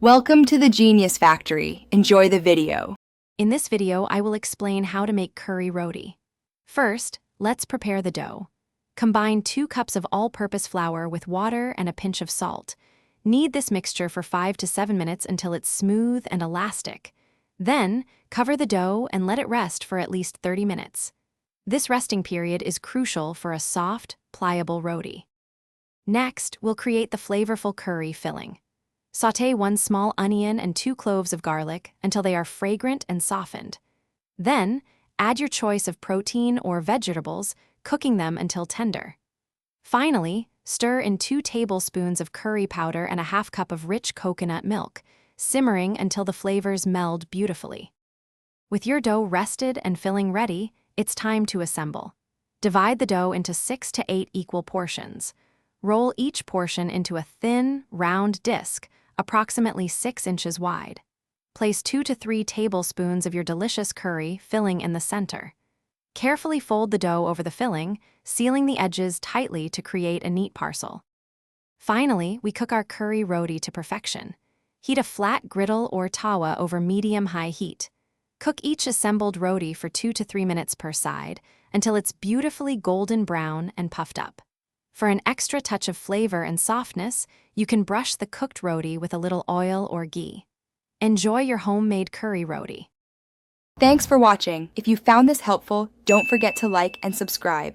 Welcome to the Genius Factory. Enjoy the video. In this video, I will explain how to make curry roti. First, let's prepare the dough. Combine 2 cups of all-purpose flour with water and a pinch of salt. Knead this mixture for 5 to 7 minutes until it's smooth and elastic. Then, cover the dough and let it rest for at least 30 minutes. This resting period is crucial for a soft, pliable roti. Next, we'll create the flavorful curry filling. Sauté 1 small onion and 2 cloves of garlic until they are fragrant and softened. Then, add your choice of protein or vegetables, cooking them until tender. Finally, stir in 2 tablespoons of curry powder and a half cup of rich coconut milk, simmering until the flavors meld beautifully. With your dough rested and filling ready, it's time to assemble. Divide the dough into 6 to 8 equal portions. Roll each portion into a thin, round disc, approximately 6 inches wide. Place 2 to 3 tablespoons of your delicious curry filling in the center. Carefully fold the dough over the filling, sealing the edges tightly to create a neat parcel. Finally, we cook our curry roti to perfection. Heat a flat griddle or tawa over medium-high heat. Cook each assembled roti for 2 to 3 minutes per side until it's beautifully golden brown and puffed up. For an extra touch of flavor and softness, you can brush the cooked roti with a little oil or ghee. Enjoy your homemade curry roti. Thanks for watching. If you found this helpful, don't forget to like and subscribe.